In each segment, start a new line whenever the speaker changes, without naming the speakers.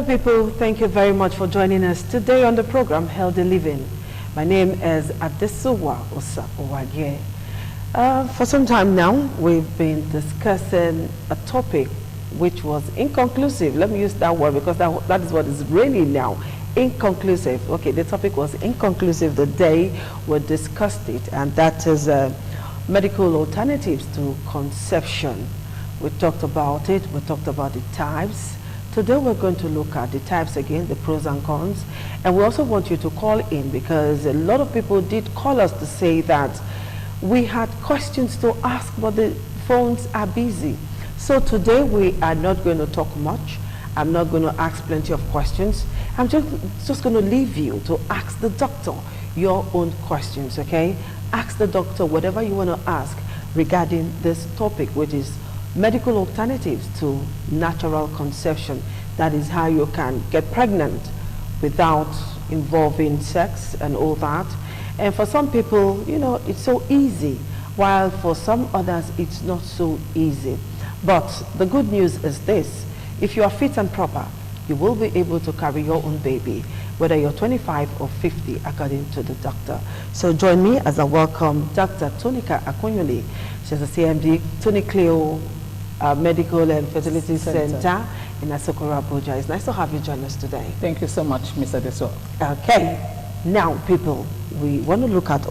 people, thank you very much for joining us today on the program Healthy Living. My name is Adesuwa Osa-Owagye. For some time now, we've been discussing a topic which was inconclusive. Let me use that word because that is what is really now. Inconclusive. Okay, the topic was inconclusive the day we discussed it, and that is medical alternatives to conception. We talked about it. We talked about the types. Today we're going to look at the types again, the pros and cons. And we also want you to call in because a lot of people did call us to say that we had questions to ask, but the phones are busy. So today we are not going to talk much. I'm not going to ask plenty of questions. I'm just going to leave you to ask the doctor your own questions, okay? Ask the doctor whatever you want to ask regarding this topic, which is medical alternatives to natural conception. That is how you can get pregnant without involving sex and all that. And for some people, you know, it's so easy, while for some others, it's not so easy. But the good news is this: if you are fit and proper, you will be able to carry your own baby, whether you're 25 or 50, according to the doctor. So join me as I welcome Dr. Tonika Akonyole. She's a CMD, Tony Cleo Medical and Fertility Center in Asokoro, Abuja. It's nice to have you join us today.
Thank you so much, Mr. Deso.
Okay, now people, we want to look at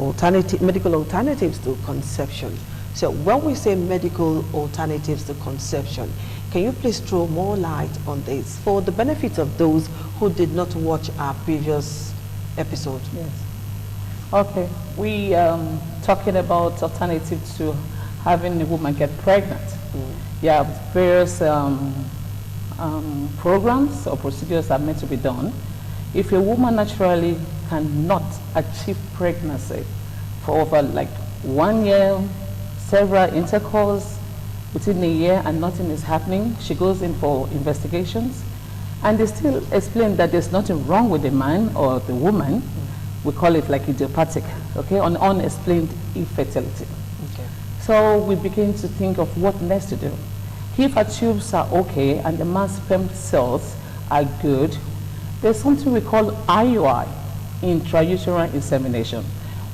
medical alternatives to conception. So when we say medical alternatives to conception, can you please throw more light on this for the benefit of those who did not watch our previous episode?
Yes. Okay, we talking about alternatives to having a woman get pregnant. Yeah, various programs or procedures are meant to be done. If a woman naturally cannot achieve pregnancy for over like 1 year, several intercourse within a year and nothing is happening, she goes in for investigations, and they still explain that there's nothing wrong with the man or the woman. We call it like idiopathic, okay, on unexplained infertility. Okay. So we begin to think of what next to do. If her tubes are okay and the man's sperm cells are good, there's something we call IUI, intrauterine insemination,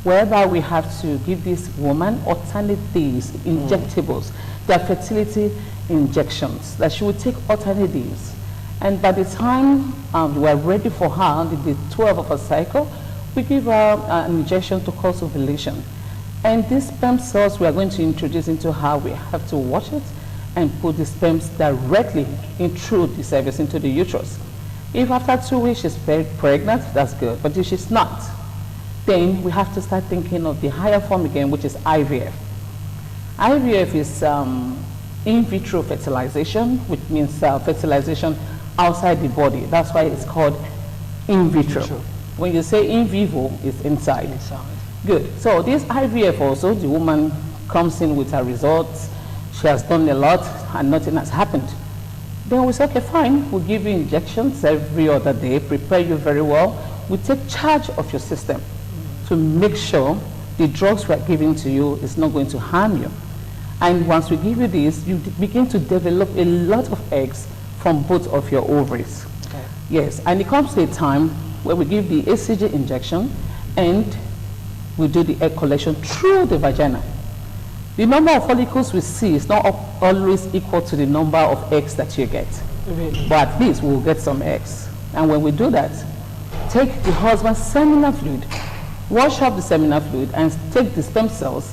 whereby we have to give this woman alternate days, injectables, their fertility injections, that she will take alternate days. And by the time we're ready for her, the 12 of her cycle, we give her an injection to cause ovulation. And these sperm cells we are going to introduce into her, we have to watch it and put the sperms directly through the cervix into the uterus. If after 2 weeks she's pregnant, that's good. But if she's not, then we have to start thinking of the higher form again, which is IVF. IVF is in vitro fertilization, which means fertilization outside the body. That's why it's called in vitro. When you say in vivo, it's inside. Good. So this IVF also, the woman comes in with her results. She has done a lot and nothing has happened. Then we say, okay, fine, we'll give you injections every other day, prepare you very well. We take charge of your system to make sure the drugs we're giving to you is not going to harm you. And once we give you this, you begin to develop a lot of eggs from both of your ovaries. Okay. Yes, and it comes to a time where we give the ACG injection and we do the egg collection through the vagina. The number of follicles we see is not always equal to the number of eggs that you get. Really? But at least we'll get some eggs. And when we do that, take the husband's seminal fluid, wash up the seminal fluid, and take the sperm cells,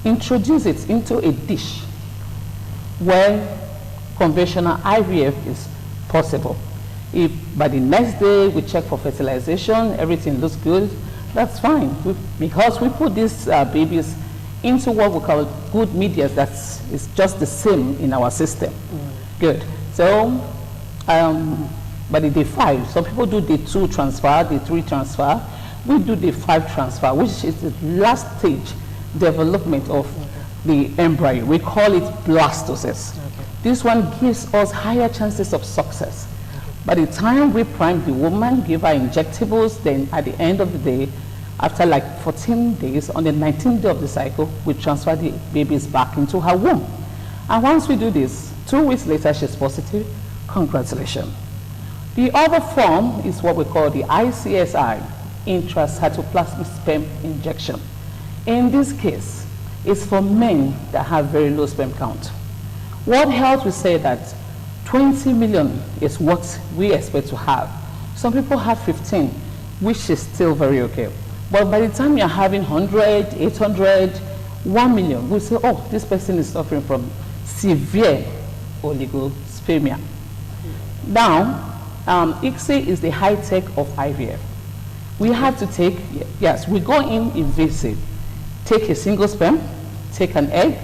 introduce it into a dish where conventional IVF is possible. If by the next day we check for fertilization, everything looks good, that's fine. Because we put these babies into what we call good media that is just the same in our system. Good. So, by the day 5, some people do the 2 transfer, the 3 transfer. We do the 5 transfer, which is the last stage development of the embryo. We call it blastocyst. Okay. This one gives us higher chances of success. Okay. By the time we prime the woman, give her injectables, then at the end of the day, after like 14 days, on the 19th day of the cycle, we transfer the babies back into her womb. And once we do this, 2 weeks later, she's positive. Congratulations. The other form is what we call the ICSI, intracytoplasmic sperm injection. In this case, it's for men that have very low sperm count. World Health will say that 20 million is what we expect to have. Some people have 15, which is still very okay. But by the time you're having 100, 800, 1 million, we say, oh, this person is suffering from severe oligospermia. Now, ICSI is the high tech of IVF. We have to take, yes, we go in invasive, take a single sperm, take an egg,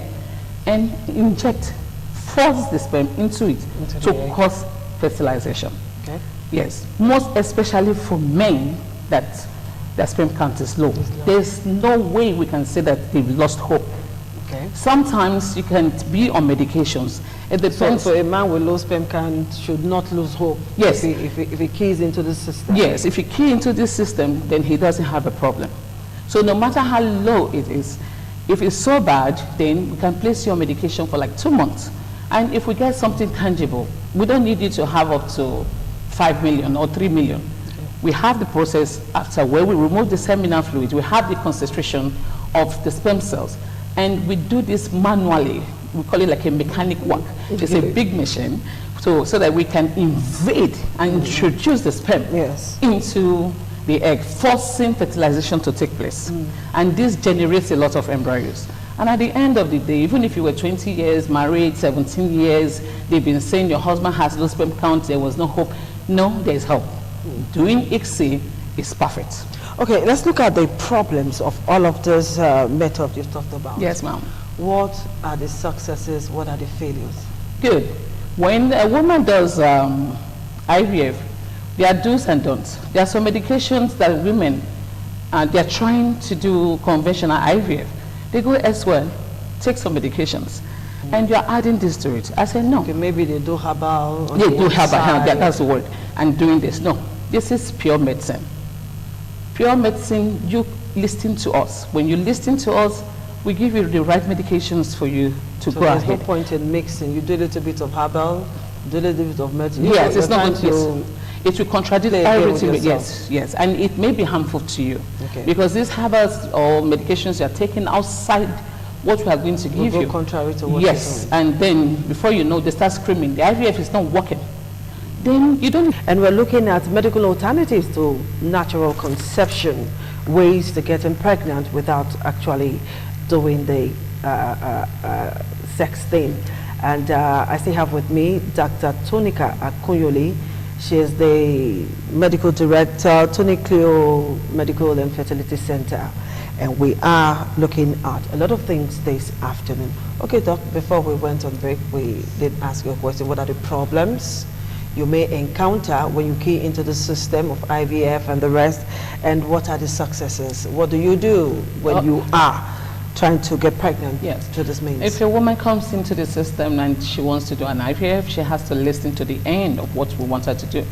and inject, force the sperm into it to cause fertilization. Okay. Yes, most especially for men that their sperm count is low. There's no way we can say that they've lost hope. Okay. Sometimes you can be on medications. It depends.
So a man with low sperm count should not lose hope.
Yes.
If he keys into the system.
Yes, if he key into this system, then he doesn't have a problem. So no matter how low it is, if it's so bad, then we can place you on medication for like 2 months. And if we get something tangible, we don't need you to have up to 5 million or 3 million. Okay. We have the process after where we remove the seminal fluid, we have the concentration of the sperm cells, and we do this manually. We call it like a mechanic work. It's a big machine, so that we can invade and introduce the sperm into the egg, forcing fertilization to take place. And this generates a lot of embryos. And at the end of the day, even if you were 20 years married, 17 years, they've been saying your husband has low sperm count, there was no hope. No, there's hope. Doing ICSI is perfect.
Okay, let's look at the problems of all of those methods you've talked about.
Yes, ma'am.
What are the successes? What are the failures?
Good. When a woman does IVF, there are do's and don'ts. There are some medications that women, they're trying to do conventional IVF. They go elsewhere, take some medications, and you're adding this to it. I said, no.
Okay, maybe they do herbal.
They do herbal, that's the word. And doing this. No, this is pure medicine. Pure medicine, you listen to us. When you listen to us, we give you the right medications for you to go ahead.
There's no point in mixing. You do a little bit of herbal, do a little bit of medicine.
Yes, it's not going to. It will contradict everything. Yes, yes, and it may be harmful to you because these herbals or medications you are taking outside what we are going to give you.
Contrary to what
and then before you know, they start screaming. The IVF is not working. Then you don't.
And we're looking at medical alternatives to natural conception, ways to getting pregnant without actually doing the sex thing. And I still have with me Dr. Tonika Akunyoli. She is the medical director, Tony Cleo Medical and Fertility Center. And we are looking at a lot of things this afternoon. Okay, Doc, before we went on break, we did ask you a question. What are the problems you may encounter when you key into the system of IVF and the rest? And what are the successes? What do you do when you are trying to get pregnant to this means?
If a woman comes into the system and she wants to do an IVF, she has to listen to the end of what we want her to do.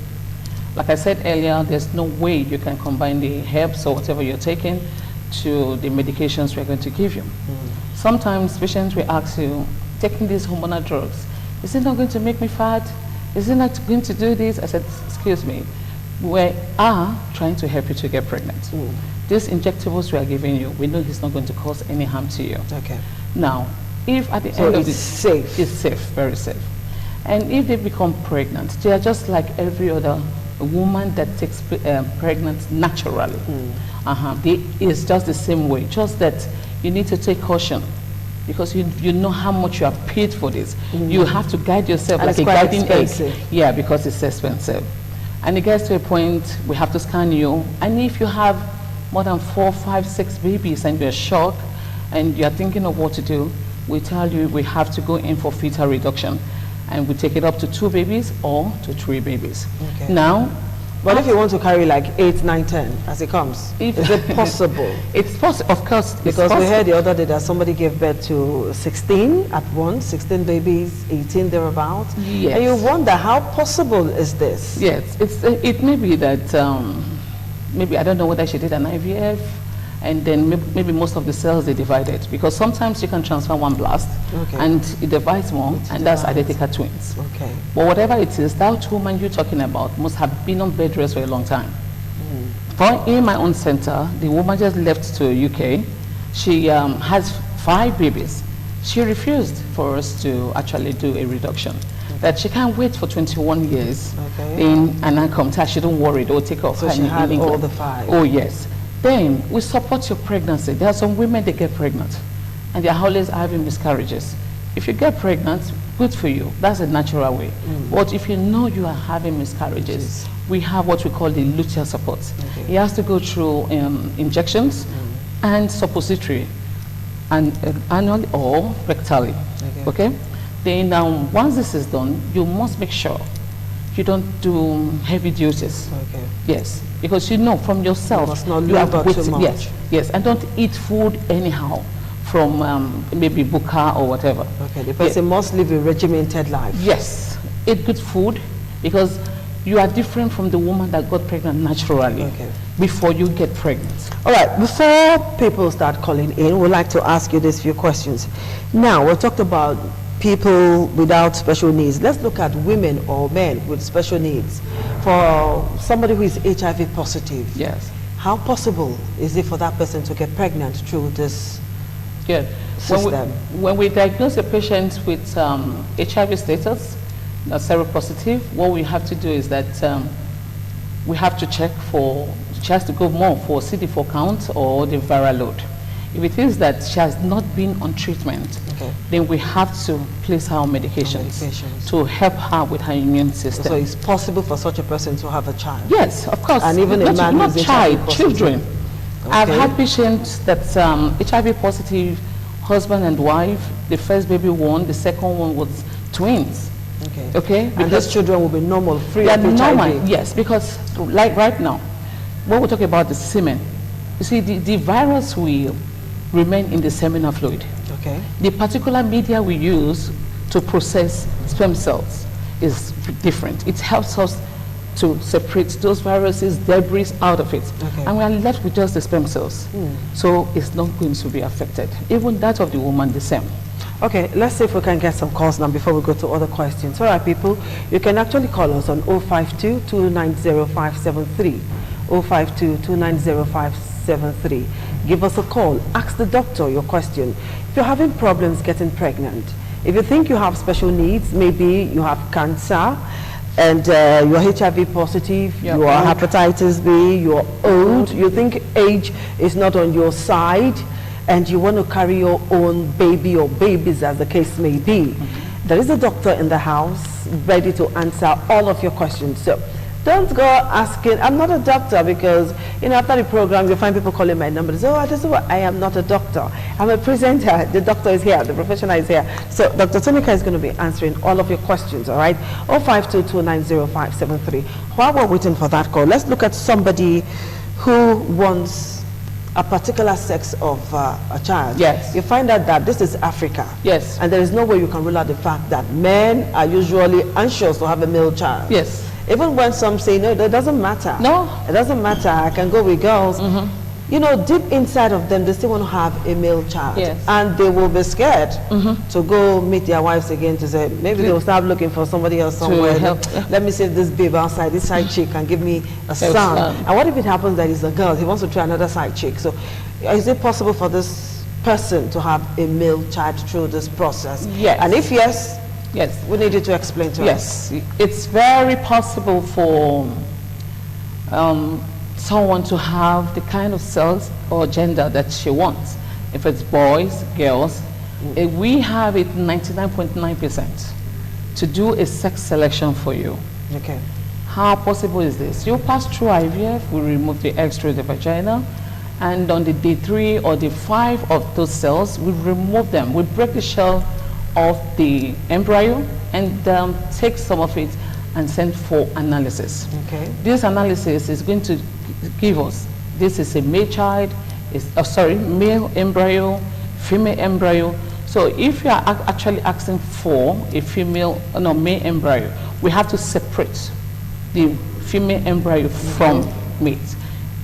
Like I said earlier, there's no way you can combine the herbs or whatever you're taking to the medications we're going to give you. Sometimes patients will ask you, taking these hormonal drugs, is it not going to make me fat? Is it not going to do this? I said, excuse me, we are trying to help you to get pregnant. These injectables we are giving you, we know it's not going to cause any harm to you. Okay. Now, if at the end of this, it's safe, very safe. And if they become pregnant, they are just like every other woman that takes pregnant naturally. It's just the same way, just that you need to take caution because you know how much you are paid for this. You have to guide yourself
and
like a guiding egg. Yeah, because it's expensive. And it gets to a point we have to scan you, and if you have more than 4, 5, 6 babies and you're shocked and you're thinking of what to do, we tell you we have to go in for fetal reduction, and we take it up to 2 babies or to 3 babies. Okay. Now,
but if you want to carry like 8, 9, 10 as it comes, is it possible?
It's possible, of course.
Because we heard the other day that somebody gave birth to 16 at once, 16 babies, 18 thereabouts.
Yes.
And you wonder, how possible is this?
Yes, it may be that maybe, I don't know whether she did an IVF and then maybe most of the cells they divided, because sometimes you can transfer one blast and it divides more, and that's identical twins.
Okay.
But whatever it is, that woman you're talking about must have been on bed rest for a long time. In my own center, the woman just left to UK. She has 5 babies. She refused for us to actually do a reduction. That she can't wait for 21 years in an income tax. She don't worry, they'll take off.
So she had all the 5.
Oh yes. Then we support your pregnancy. There are some women that get pregnant and they're always having miscarriages. If you get pregnant, good for you. That's a natural way. But if you know you are having miscarriages, we have what we call the luteal support. He has to go through injections and suppository, and annually or rectally. Okay. Then once this is done, you must make sure you don't do heavy duties. Yes, because you know from yourself,
you have too much.
Yes, and don't eat food anyhow from maybe buka or whatever.
The person must live a regimented life.
Yes, eat good food, because you are different from the woman that got pregnant naturally before you get pregnant.
All right, before people start calling in, we'd like to ask you these few questions. Now, we talked about people without special needs. Let's look at women or men with special needs. For somebody who is HIV positive, how possible is it for that person to get pregnant through this system?
When we diagnose a patient with HIV status, seropositive, what we have to do is that we have to check for, she has to go more for CD4 count or the viral load. If it is that she has not been on treatment, then we have to place her on medications to help her with her immune system.
So it's possible for such a person to have a child?
Yes, of course.
And even a man
not
who's
child,
HIV positive.
children. I've had patients that HIV positive husband and wife, the first baby one, the second one was twins.
And those children will be normal, free of HIV?
Normal, yes, because like right now, when we talk about the semen, you see the virus will remain in the seminal fluid. The particular media we use to process sperm cells is different. It helps us to separate those viruses, debris out of it. And we are left with just the sperm cells. So it's not going to be affected. Even that of the woman, the same.
Okay, let's see if we can get some calls now before we go to other questions. All right, people, you can actually call us on 052-290-573, 052-290-573. Give us a call. Ask the doctor your question. If you're having problems getting pregnant, if you think you have special needs, maybe you have cancer, and you're HIV positive, you are hepatitis B, you're old, you think age is not on your side, and you want to carry your own baby or babies, as the case may be, there is a doctor in the house ready to answer all of your questions. So don't go asking, I'm not a doctor, because after the program you find people calling my number. So I am not a doctor. I'm a presenter. The doctor is here. The professional is here. So Dr. Tonika is going to be answering all of your questions, all right? 052-290-573. While we're waiting for that call, let's look at somebody who wants a particular sex of a child. You find out that this is Africa. And there is no way you can rule out the fact that men are usually anxious to have a male child. Even when some say, no, that doesn't matter. It doesn't matter. I can go with girls. You know, deep inside of them, they still want to have a male child. And they will be scared to go meet their wives again to say, maybe they'll start looking for somebody else somewhere. Let me save this babe outside. This side chick can give me a son. And what if it happens that he's a girl? He wants to try another side chick. So is it possible for this person to have a male child through this process? And if yes, we need you to explain to us.
It's very possible for someone to have the kind of cells or gender that she wants. If it's boys, girls, we have it 99.9% to do a sex selection for you. How possible is this? You pass through IVF, we remove the eggs through the vagina, and on the day 3 or day 5 of those cells, we remove them. We break the shell of the embryo and take some of it and send for analysis. This analysis is going to give us, this is a male child, male embryo, female embryo. So if you are actually asking for a male embryo, we have to separate the female embryo from mate.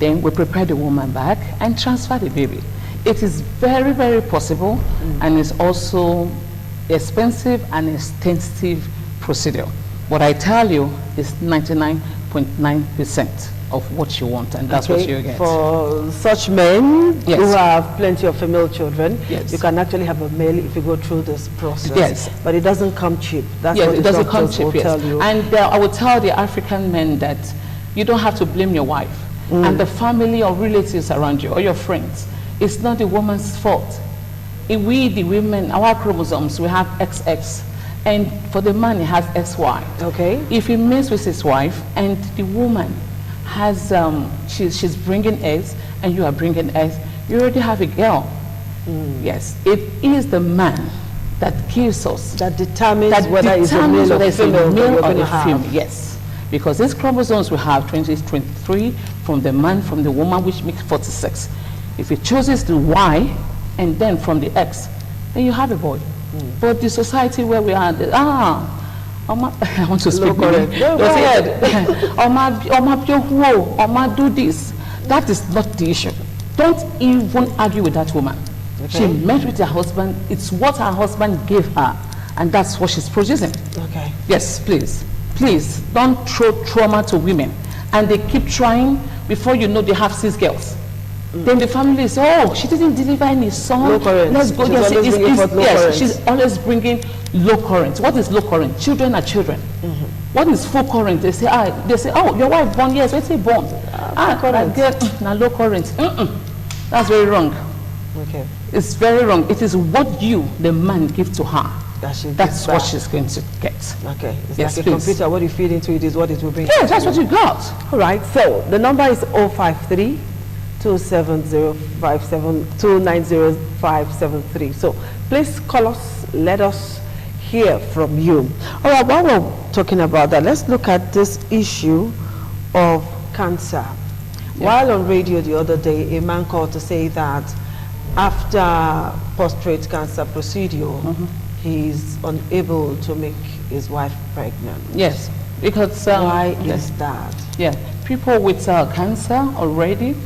Then we prepare the woman back and transfer the baby. It is very, very possible, and it's also expensive and extensive procedure. What I tell you is 99.9% of what you want, and that's what you get.
For such men who have plenty of female children, you can actually have a male if you go through this process.
Yes.
But it doesn't come cheap. That's
yes,
what
it doesn't come cheap.
Tell you.
And I will tell the African men that you don't have to blame your wife and the family or relatives around you or your friends. It's not the woman's fault. We, the women, our chromosomes, we have XX. And for the man, he has XY.
Okay.
If he meets with his wife and the woman has, she's bringing eggs and you are bringing eggs, you already have a girl. Yes, it is the man that gives us.
That determines whether it's a male or female.
Yes, because these chromosomes we have 23 from the man, from the woman, which makes 46. If he chooses the Y and then from the X, then you have a boy. But the society where we are, I want to speak.
Go ahead.
Oma do this. That is not the issue. Don't even argue with that woman. Okay. She met with her husband. It's what her husband gave her, and that's what she's producing.
Okay.
Yes, please. Please, don't throw trauma to women. And they keep trying. Before you know, they have 6 girls. Then the family is, oh, she didn't deliver any son.
Low current.
Let's go.
Yes,
she's always bringing low current. What is low current? Children are children. What is full current? They say, oh, your wife born, yes, let's say born. Now low current. That's very wrong.
Okay.
It's very wrong. It is what you, the man, give to her. That's what she's going to get.
Okay. It's
yes,
like a computer. What you feed into it is what it will bring.
Yeah, that's what you got.
All right. So the number is 053 290-573. So please call us. Let us hear from you. All right. While we're talking about that, let's look at this issue of cancer. While on radio the other day, a man called to say that after prostate cancer procedure, he's unable to make his wife pregnant.
Yes, because
why is that?
Yeah, people with cancer already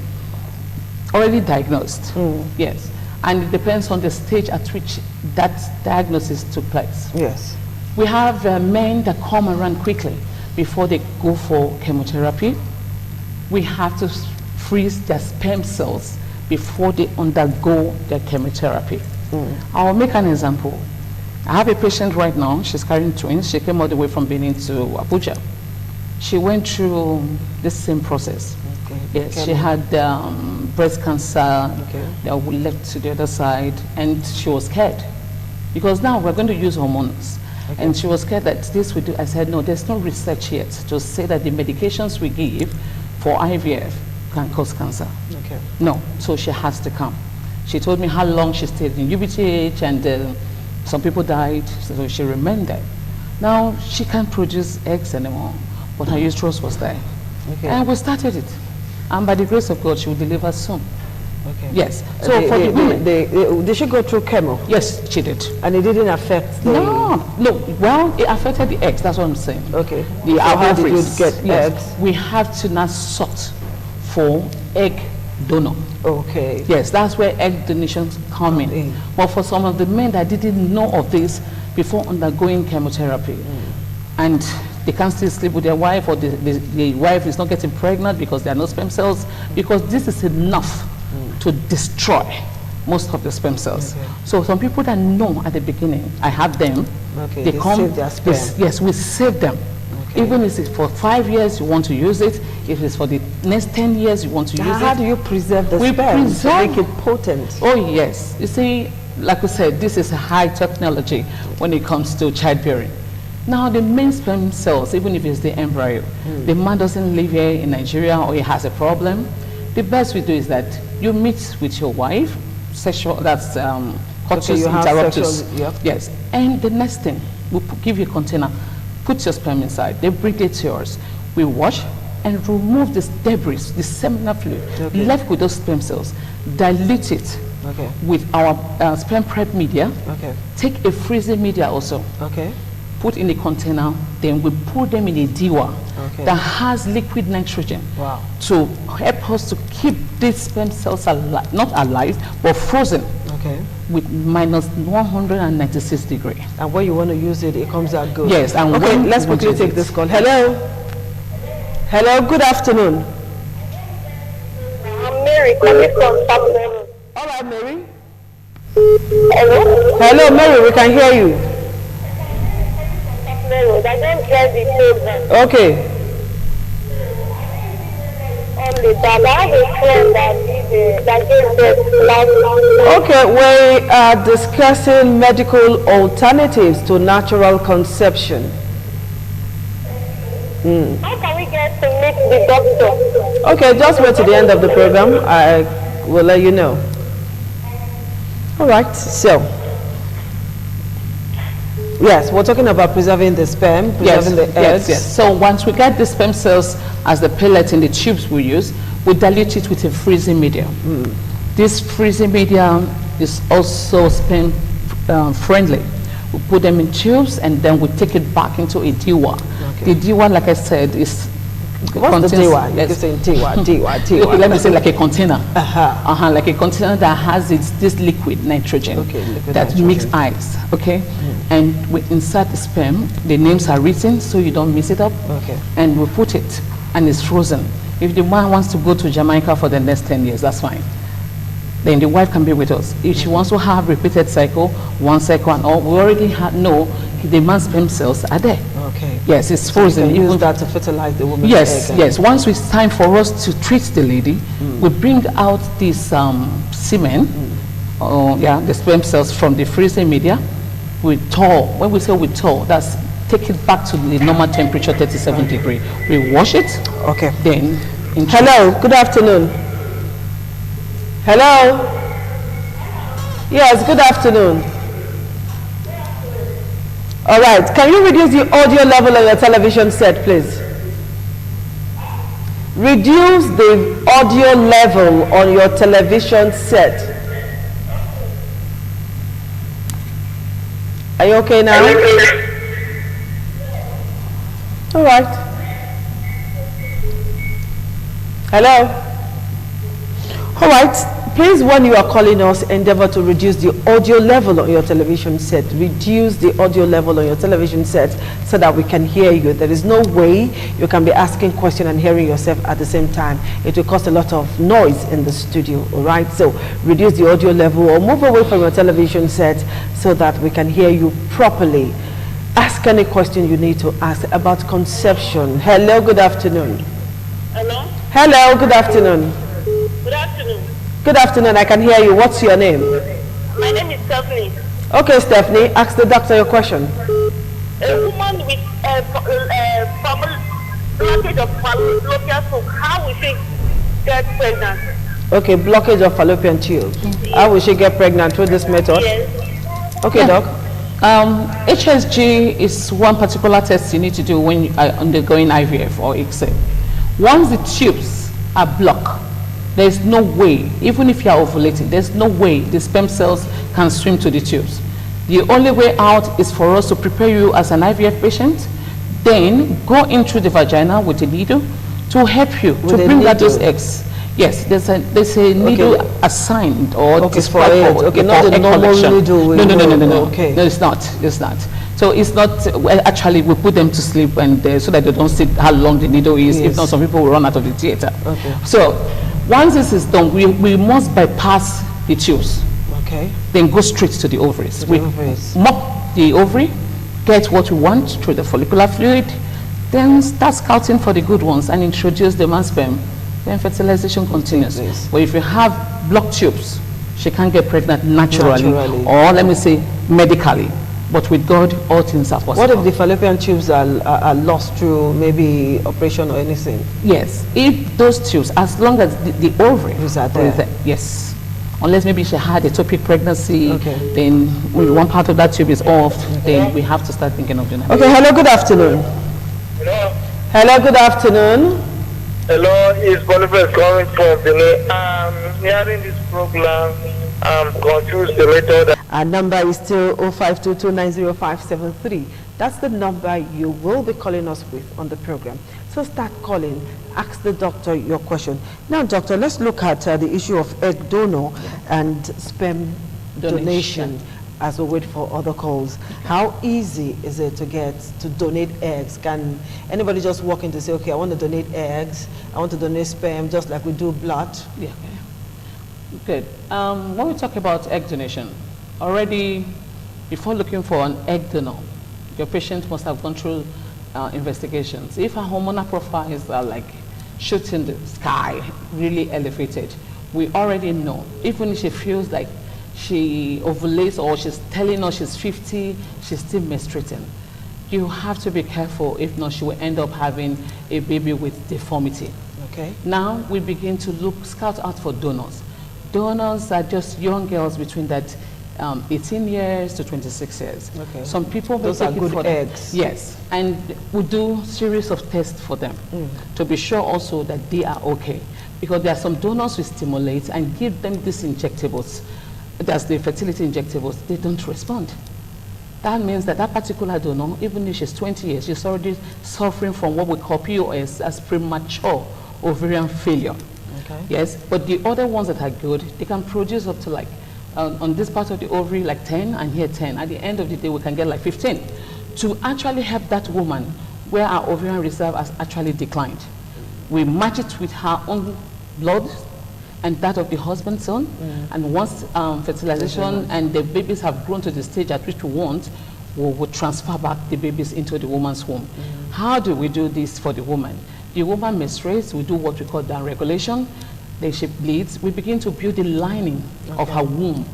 diagnosed. Yes, and it depends on the stage at which that diagnosis took place.
Yes,
we have men that come around quickly before they go for chemotherapy. We have to freeze their sperm cells before they undergo their chemotherapy. I'll make an example. I have a patient right now. She's carrying twins. She came all the way from Benin to Abuja. She went through the same process. Yes, she had breast cancer. They were left to the other side, and she was scared because now we're going to use hormones. And she was scared that this would do. I said, no, there's no research yet to say that the medications we give for IVF can cause cancer. No, so she has to come. She told me how long she stayed in UBTH, and some people died, so she remained there. Now she can't produce eggs anymore, but her uterus was there. And we started it. And by the grace of God, she will deliver soon. Yes. So for the women,
did she go through chemo?
Yes, she did.
And it didn't affect the...
No. Well, it affected the eggs. That's what I'm saying.
Okay.
The
how did you get eggs?
We have to now sort for egg donor.
Okay.
Yes, that's where egg donations come in. But for some of the men that didn't know of this before undergoing chemotherapy, and they can't still sleep with their wife, or the wife is not getting pregnant because there are no sperm cells, because this is enough to destroy most of the sperm cells. So some people that know at the beginning, I have them, they come,
save their sperm.
Yes, we save them. Even if it's for 5 years you want to use it, if it's for the next 10 years you want to use it.
How do you preserve the sperm to make it potent?
Oh yes, you see, like we said, this is a high technology when it comes to childbearing. Now the main sperm cells, even if it's the embryo, the man doesn't live here in Nigeria or he has a problem, the best we do is that you meet with your wife, sexual, that's coitus interruptus. Yes, and the next thing, we'll give you a container, put your sperm inside, they bring it to yours. We wash and remove this debris, the seminal fluid, left with those sperm cells, dilute it with our sperm prep media, take a freezing media also, put in a container, then we put them in a DIWA that has liquid nitrogen to help us to keep these sperm cells alive, not alive, but frozen with minus 196 degrees.
And when you want to use it, it comes out good.
Yes. And
okay, let's quickly take this call. Hello. Hello, good afternoon.
I'm Mary, coming from Tubal.
All right, Mary.
Hello?
Hello, Mary, we can hear you.
I don't get the program.
Okay.
Only that I have a friend that gave birth last month.
Okay, we are discussing medical alternatives to natural conception.
How can we get to meet the doctor?
Okay, just wait to the end of the program. I will let you know. All right, so yes, we're talking about preserving the sperm, preserving the eggs.
Yes. So once we get the sperm cells as the pellet in the tubes we use, we dilute it with a freezing medium. This freezing medium is also sperm friendly. We put them in tubes and then we take it back into a DIWA. The DIWA, like I said, is
what's the DIWA? Yes. You're saying DIWA.
Okay, let me say like a container. Like a container that has this liquid nitrogen that makes ice. Okay, and we insert the sperm. The names are written so you don't mix it up.
Okay,
and we put it, and it's frozen. If the man wants to go to Jamaica for the next 10 years, that's fine. Then the wife can be with us. If she wants to have repeated cycle, one cycle and all, we already know the man's sperm cells are there.
Okay.
Yes, it's frozen.
So you can use that to fertilize the woman's egg.
Yes. Once it's time for us to treat the lady, we bring out this semen, the sperm cells from the freezing media. We thaw. When we say we thaw, that's take it back to the normal temperature, 37 degrees. We wash it.
Okay.
Then.
Hello. Good afternoon. Hello. Yes. Good afternoon. All right. Can you reduce the audio level on your television set, please? Reduce the audio level on your television set. Are you okay now? All right. Hello? All right. Please, when you are calling us, endeavor to reduce the audio level on your television set. Reduce the audio level on your television set so that we can hear you. There is no way you can be asking questions and hearing yourself at the same time. It will cause a lot of noise in the studio, all right? So reduce the audio level or move away from your television set so that we can hear you properly. Ask any question you need to ask about conception. Hello, good afternoon.
Hello?
Hello, good afternoon.
Good afternoon.
Good afternoon, I can hear you. What's your name?
My name is Stephanie.
Okay, Stephanie, ask the doctor your question.
A woman with blockage of fallopian tube, how will she get pregnant?
Okay, blockage of fallopian tube. How will she get pregnant through this method?
Yes.
Okay, Doc.
HSG is one particular test you need to do when you are undergoing IVF or ICSI. Once the tubes are blocked, there's no way, even if you are ovulating, there's no way the sperm cells can swim to the tubes. The only way out is for us to prepare you as an IVF patient, then go in through the vagina with a needle to help you to bring out those eggs. Yes, there's a needle assigned or
described for
okay,
not the normal needle.
No.
Okay.
No, it's not. So it's not, well, actually we put them to sleep and so that they don't see how long the needle is. Yes. If not, some people will run out of the theater.
Okay.
So once this is done, we must bypass the tubes.
Okay.
Then go straight to the ovaries. We mop the ovary, get what we want through the follicular fluid, then start scouting for the good ones and introduce the man's sperm. Then fertilization continues. Yes. But if you have blocked tubes, she can't get pregnant naturally. Or let me say medically. But with God, all things are possible.
What if the fallopian tubes are lost through maybe operation or anything?
Yes, if those tubes, as long as the ovary
is there.
Yes. Unless maybe she had a ectopic pregnancy, then one part of that tube is off, then we have to start thinking of doing that.
Okay, hello, good afternoon.
Hello.
Hello, good afternoon.
Hello, it's Boniface calling from Benin. I'm hearing this program. I'm confused the method.
Our number is still 0522905573. That's the number you will be calling us with on the program. So start calling, ask the doctor your question. Now, doctor, let's look at the issue of egg donor and sperm donation as we wait for other calls. How easy is it to donate eggs? Can anybody just walk in to say, okay, I want to donate eggs, I want to donate sperm, just like we do blood?
Yeah. Good. When we talk about egg donation, already before looking for an egg donor, your patient must have gone through investigations. If her hormonal profiles are like shooting the sky, really elevated, we already know. Even if she feels like she ovulates or she's telling us she's 50, she's still menstruating. You have to be careful, if not she will end up having a baby with deformity.
Okay.
Now we begin to scout out for donors. Donors are just young girls between that 18 years to 26 years.
Okay.
Some people
those are good eggs.
Yes, and we do series of tests for them to be sure also that they are okay, because there are some donors we stimulate and give them these injectables. That's the fertility injectables. They don't respond. That means that that particular donor, even if she's 20 years, she's already suffering from what we call POS as premature ovarian failure.
Okay.
Yes, but the other ones that are good, they can produce up to like, on this part of the ovary, like 10, and here 10. At the end of the day, we can get like 15. To actually help that woman where our ovarian reserve has actually declined, we match it with her own blood and that of the husband's son. And once fertilization and the babies have grown to the stage at which we want, we will transfer back the babies into the woman's womb. How do we do this for the woman? The woman menstruates, we do what we call down regulation. Then she bleeds. We begin to build the lining of her womb,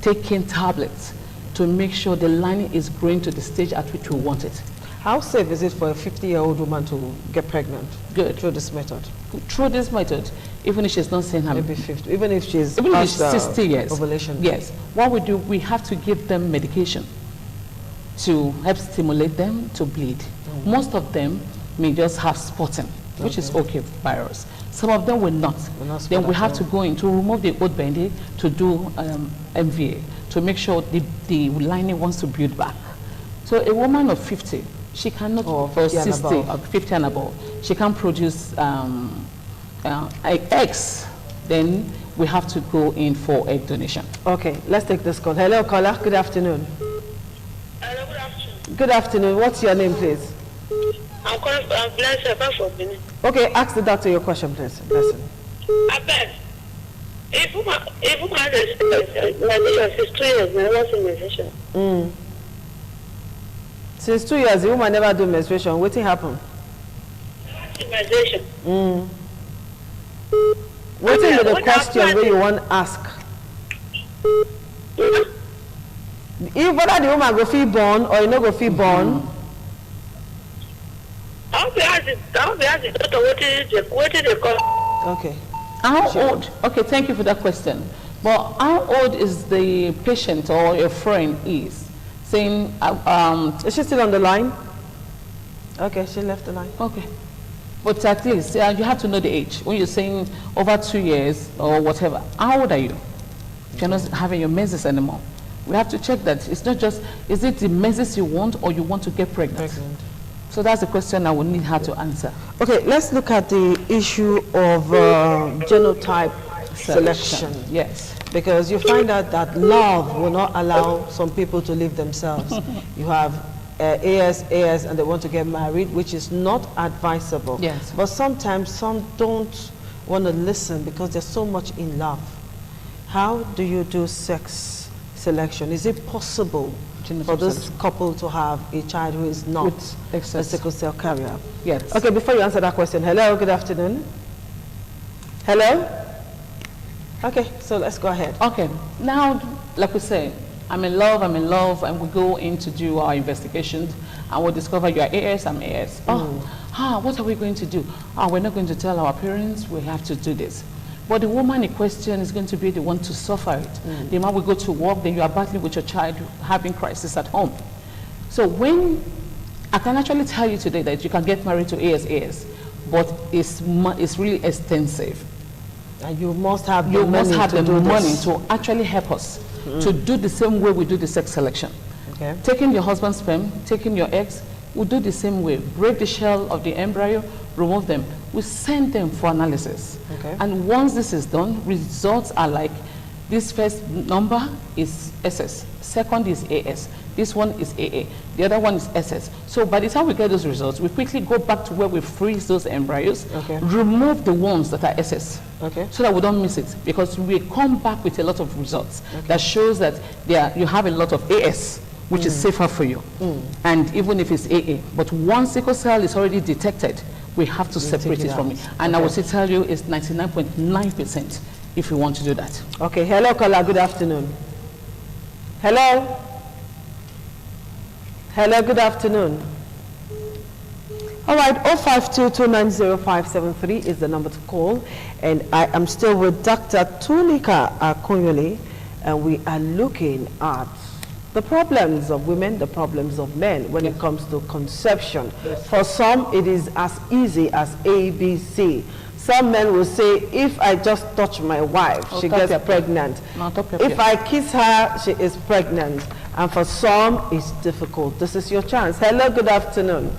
taking tablets to make sure the lining is growing to the stage at which we want it.
How safe is it for a 50-year-old woman to get pregnant?
Good.
Through this method?
Through this method, even if she's not saying her...
Maybe 50, even if she's
60 years.
Ovulation.
Yes. What we do, we have to give them medication to help stimulate them to bleed. Most of them may just have spotting, which is okay virus. Some of them will not. Then we have to go in to remove the old bandage to do MVA to make sure the lining wants to build back. So a woman of 50, she cannot, for 60 or 50 and above, she can produce eggs. Then we have to go in for egg donation. Okay,
let's take this call. Hello, caller. Good afternoon.
Hello, good afternoon.
Good afternoon. What's your name, please?
I'm calling from Benin.
Okay, ask the doctor your question, please. Listen.
I bet. If woman has a since 2 years, never seen menstruation.
Since 2 years, the woman never do menstruation. What happened?
Menstruation.
What is the question where you want to ask? If whether the woman go feel born or you no go feel born.
I'll be asking the doctor what did they call?
Okay.
How old? Okay, thank you for that question. But how old is the patient or your friend is? Saying,
is she still on the line? Okay, she left the line.
Okay. But at least you have to know the age. When you're saying over 2 years or whatever, how old are you? You're not having your menses anymore. We have to check that. It's not just, is it the menses you want or you want to get pregnant? So that's the question I would need her to answer.
Okay, let's look at the issue of genotype selection.
Yes.
Because you find out that love will not allow some people to live themselves. You have AS, and they want to get married, which is not advisable.
Yes.
But sometimes some don't want to listen because they're so much in love. How do you do sex selection? Is it possible for this couple to have a child who is not a sickle cell carrier?
Yes.
Okay, before you answer that question, hello, good afternoon. Hello? Okay, so let's go ahead.
Okay, now, like we say, I'm in love, and we go in to do our investigations, and we'll discover you are AS, I'm AS. What are we going to do? We're not going to tell our parents, we have to do this. But the woman in question is going to be the one to suffer it. The man will go to work, then you are battling with your child having crisis at home. So when, I can actually tell you today that you can get married to AS, but it's really extensive.
And you must have
the money to actually help us to do the same way we do the sex selection.
Okay.
Taking your husband's sperm, taking your eggs, we'll do the same way. Break the shell of the embryo, remove them. We send them for analysis.
Okay.
And once this is done, results are like, this first number is SS, second is AS, this one is AA, the other one is SS. So by the time we get those results, we quickly go back to where we freeze those embryos,
okay,
remove the ones that are SS,
okay,
so that we don't miss it, because we come back with a lot of results, okay, that shows that you have a lot of AS, which is safer for you, and even if it's AA. But once sickle cell is already detected, we have to separate it from it. And I will still tell you it's 99.9% if you want to do that.
Okay, hello caller, good afternoon. Hello? Hello, good afternoon. All right, 0522905573 is the number to call. And I am still with Dr. Tulika Akonyole, and we are looking at the problems of women, the problems of men when it comes to conception. Yes. For some, it is as easy as ABC. Some men will say, if I just touch my wife, she gets pregnant. If I kiss her, she is pregnant. And for some, it's difficult. This is your chance. Hello, good afternoon.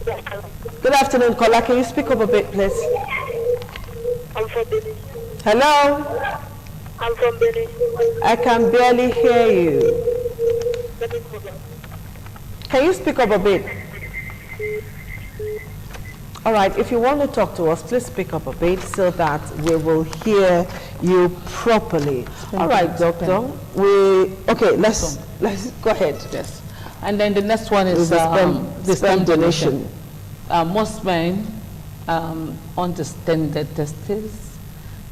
Good afternoon, caller. Can you speak up a bit, please?
I'm from Benin.
Hello?
I'm from Benin.
I can barely hear you. Can you speak up a bit? All right, if you want to talk to us, please speak up a bit so that we will hear you properly. All right, doctor. Okay, let's go ahead.
Yes. And then the next one is
the sperm donation.
Most men understand the testes.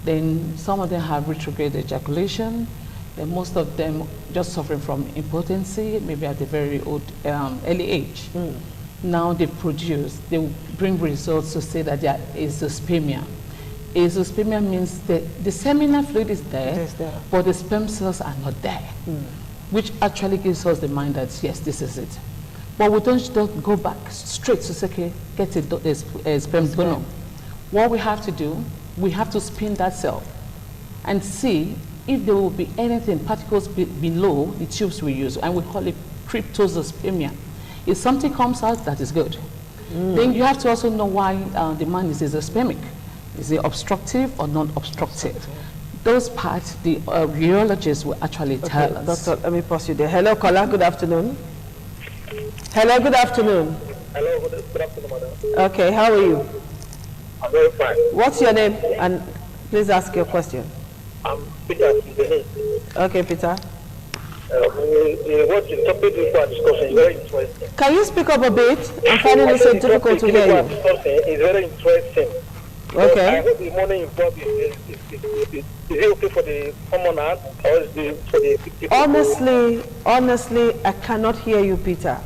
Then some of them have retrograde ejaculation. Then most of them just suffering from impotency, maybe at a very early age. Now they bring results to say that there is azoospermia. Azoospermia means that the seminal fluid is there, but the sperm cells are not there, which actually gives us the mind that, yes, this is it. But we don't go back straight to say, okay, get a sperm donor. What we have to do, we have to spin that cell and see if there will be anything, particles below the tubes we use, and we call it cryptozoospermia. If something comes out, that is good. Then you have to also know why the man is azoospermic. Is it obstructive or non-obstructive? Those parts, the urologists will actually tell us.
Doctor, let me pause you there. Hello, caller. Good afternoon. Hello, good afternoon.
Hello, good afternoon, madam.
Okay, how are you?
I'm very fine.
What's your name? And please ask your question.
I'm Peter.
Okay, Peter.
What the topic we are discussing is very interesting.
Can you speak up a bit? I'm finding it so difficult to hear you.
It's very interesting.
Okay.
I hope the money involved is it okay for the commoner or is it for the people?
Honestly, I cannot hear you, Peter.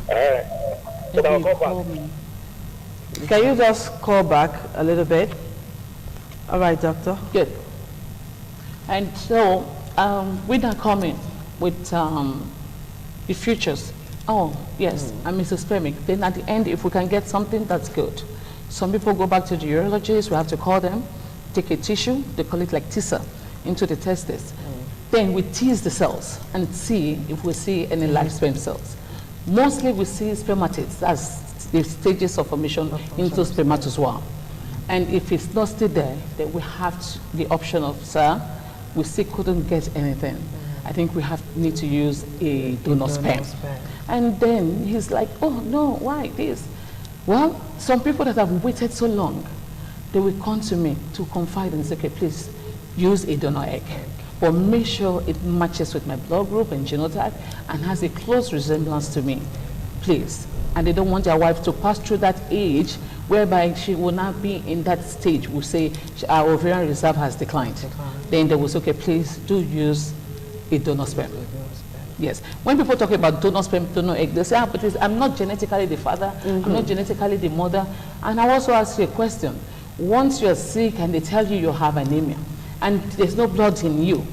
So I'll call back.
Can you just call back a little bit? All right, doctor.
Good. And so we are coming with the futures. Oh, yes, I'm azoospermic. Then at the end, if we can get something, that's good. Some people go back to the urologist, we have to call them, take a tissue, they call it like teaser, into the testes. Then we tease the cells and see if we see any live sperm cells. Mostly we see spermatids, that's the stages of formation into spermatozoa. And if it's not still there, then we have the option of, sir, we still couldn't get anything. I think we need to use a donor sperm. And then he's like, oh no, why this? Well, some people that have waited so long, they will come to me to confide and say, okay, please use a donor egg. But make sure it matches with my blood group and genotype and has a close resemblance to me, please. And they don't want their wife to pass through that age whereby she will not be in that stage. We'll say our ovarian reserve has declined. Then they will say, okay, please do use a donor sperm. Yes. When people talk about donor sperm, donor egg, they say, but I'm not genetically the father, I'm not genetically the mother. And I also ask you a question. Once you're sick and they tell you have anemia and there's no blood in you,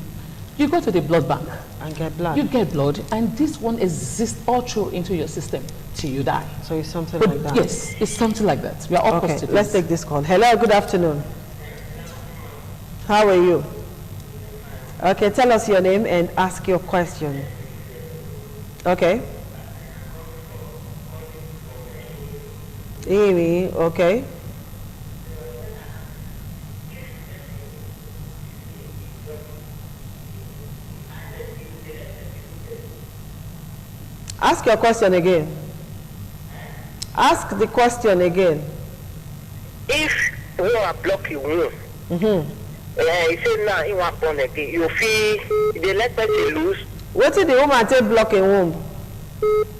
you go to the blood bank.
And get blood.
You get blood, and this one exists all through into your system till you die.
So it's something like that?
Yes, it's something like that. We are all
okay, let's take this call. Hello, good afternoon. How are you? Okay, tell us your name and ask your question. Okay. Amy, okay. Ask your question again. Ask the question again.
If you are blocking womb, you say now you want born again, you feel they let person lose.
What did the woman take blocking womb?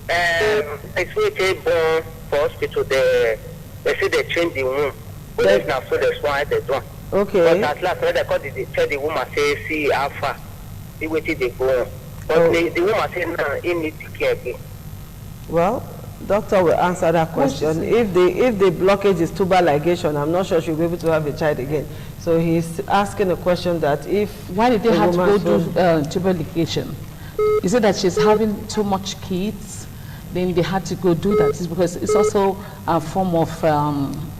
It's when they born for hospital, they say they change the womb. But that's now, so that's why they do.
Okay.
But at last, when they call tell the woman, say, see how far, see what they go. But the woman say, no, he needs to care again.
Well, doctor will answer that question. If the blockage is tubal ligation, I'm not sure she'll be able to have a child again. So he's asking a question that if...
Why did they have to go do tubal ligation? Is it that she's having too much kids? Then they had to go do that. It's because it's also a form of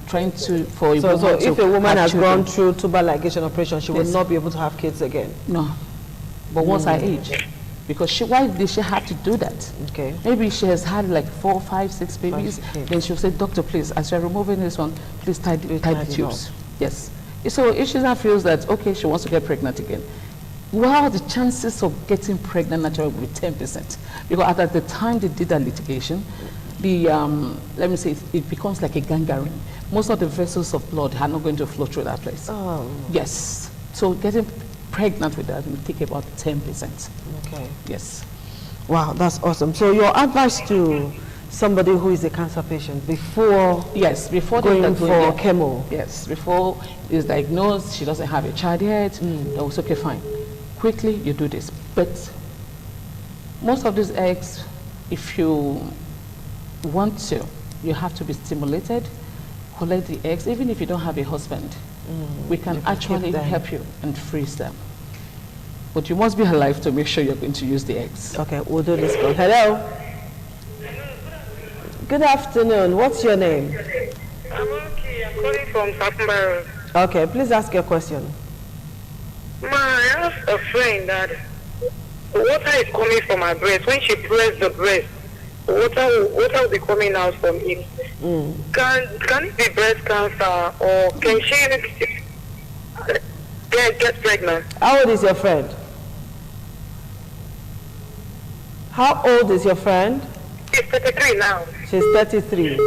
trying to... So
if a woman has gone through tubal ligation operation, she will not be able to have kids again?
No. But what's her age? Because why did she have to do that?
Okay.
Maybe she has had like 4, 5, 6 babies. Then she'll say, doctor, please, as you're removing this one, please tie the tubes. Yes. So if she now feels that, okay, she wants to get pregnant again, well, the chances of getting pregnant naturally will be 10%. Because at the time they did that litigation, the, let me say, it becomes like a gangrene. Most of the vessels of blood are not going to flow through that place.
Oh.
Yes. So getting pregnant with that will take about 10%.
Okay.
Yes.
Wow, that's awesome. So your advice to somebody who is a cancer patient before going for chemo?
Yes, before is diagnosed, she doesn't have a child yet, that was okay, fine. Quickly, you do this. But most of these eggs, if you want to, you have to be stimulated, collect the eggs, even if you don't have a husband. We can actually help you and freeze them. But you must be alive to make sure you're going to use the eggs.
Okay, we'll do this call. Hello. Good afternoon. What's your name?
I'm okay. I'm calling from Sakumba.
Okay, please ask your question.
I have a friend that water is coming from her breast. When she presses the breast, water will be coming out from it. Can it be breast cancer, or can she get pregnant?
How old is your friend? How old is your friend?
She's 33 now.
She's 33.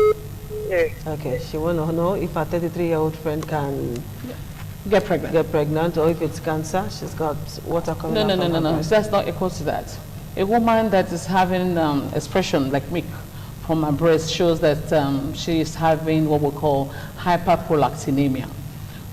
Yes.
Okay, she want to know if a 33-year-old friend can
Get pregnant.
or if it's cancer, she's got water coming out.
No. That's not equal to that. A woman that is having expression like milk from her breast shows that she is having what we call hyperprolactinemia.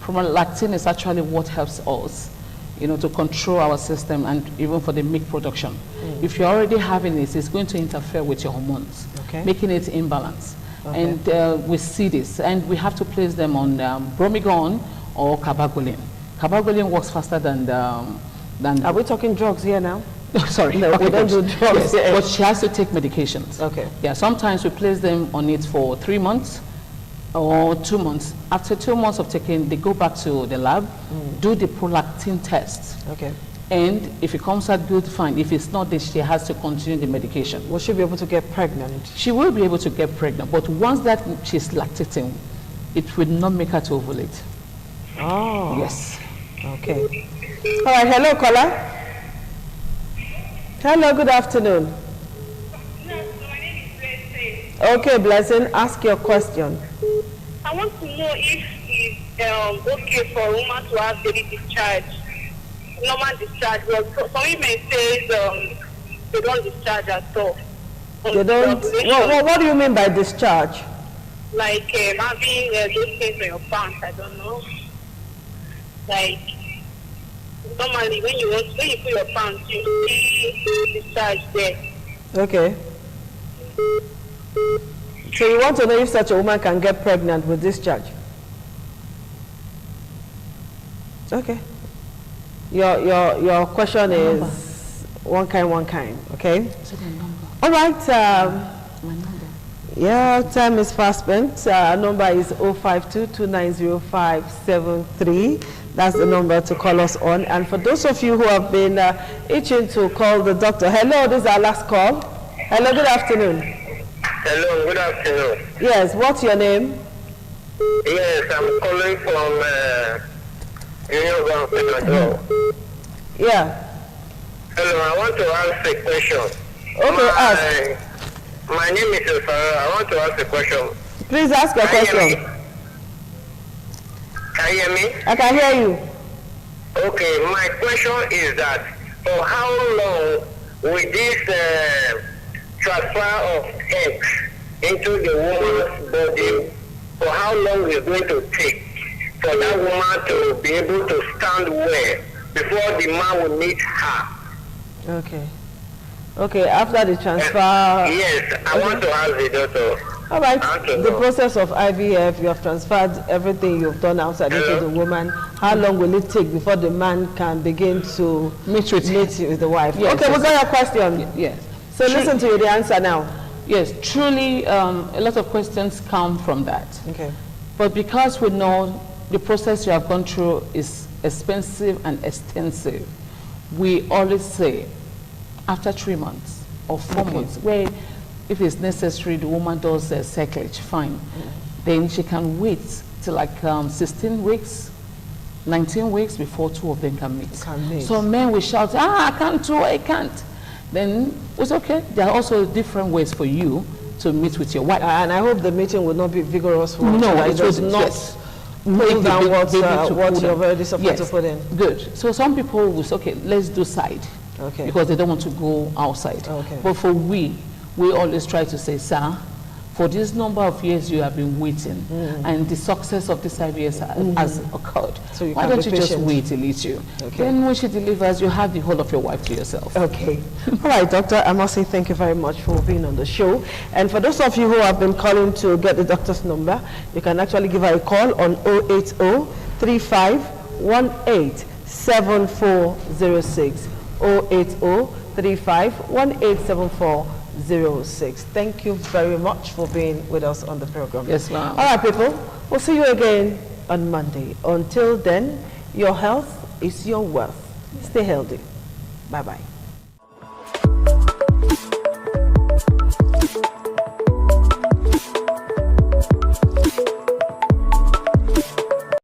Prolactin is actually what helps us, to control our system and even for the milk production. If you're already having this, it's going to interfere with your hormones, making it imbalance. Okay. And we see this, and we have to place them on bromigon or cabergoline. Cabergoline works faster than
Are we talking drugs here now?
Sorry,
no, we don't do drugs.
Yes, but she has to take medications.
Okay.
Yeah, sometimes we place them on it for 3 months or 2 months. After 2 months of taking, they go back to the lab, do the prolactin test.
Okay.
And if it comes out good, fine. If it's not, then she has to continue the medication.
Will she be able to get pregnant?
She will be able to get pregnant, but once that she's lactating, it will not make her to ovulate.
Oh.
Yes.
Okay. All right. Hello, caller. Hello. Good afternoon.
No, my name is Blessing.
Okay, Blessing. Ask your question.
I want to know if it's okay for a woman to have daily discharge, normal discharge. Well, some women say they don't discharge at all.
They don't. What do you mean by discharge?
Like having those things on your pants. I don't know. Like normally when you put your pants, you see discharge there.
Okay. So you want to know if such a woman can get pregnant with discharge? Okay. Your question is one kind, okay? All right. Yeah, time is fast spent. Number is 052-290573. That's the number to call us on. And for those of you who have been itching to call the doctor, hello, this is our last call. Hello, good afternoon.
Hello, good afternoon.
Yes, what's your name?
Yes, I'm calling from Union Bank Secretary.
Yeah.
Hello, I want to ask a question.
Okay, ask.
My name is Farah. I want to ask a question.
Please ask your question.
Can you hear me?
I can hear you.
Okay, my question is that for how long will this transfer of eggs into the woman's body, for how long is going to take for that woman to be able to stand well before the man will meet her?
Okay. Okay, after the transfer.
Yes, I want to ask the doctor.
All right, the process of IVF, you have transferred everything you've done outside into the woman. How long will it take before the man can begin to meet with the wife?
Yes,
okay, we got your question.
Yes.
So listen to the answer now.
Yes, truly, a lot of questions come from that.
Okay.
But because we know the process you have gone through is expensive and extensive, we always say after 3 months or 4 months, where if it's necessary, the woman does cyclage, fine. Then she can wait till like 16 weeks, 19 weeks before two of them can meet. So men will shout, I can't do, I can't. Then it's okay. There are also different ways for you to meet with your wife.
And I hope the meeting will not be vigorous for
no,
it does not pull down what you're very supposed to put in.
Good. So some people will say, okay, let's do side.
Okay.
Because they don't want to go outside. Okay. But for we always try to say, sir, for this number of years you have been waiting, and the success of this IVF has occurred. So why don't you just wait till it's you? Okay. Then when she delivers, you have the whole of your wife to yourself.
Okay. All right, doctor, I must say thank you very much for being on the show. And for those of you who have been calling to get the doctor's number, you can actually give her a call on 080-3518-7406. 080-3518-7406. Thank you very much for being with us on the program.
Yes, ma'am.
All right, people. We'll see you again on Monday. Until then, your health is your wealth. Stay healthy. Bye-bye.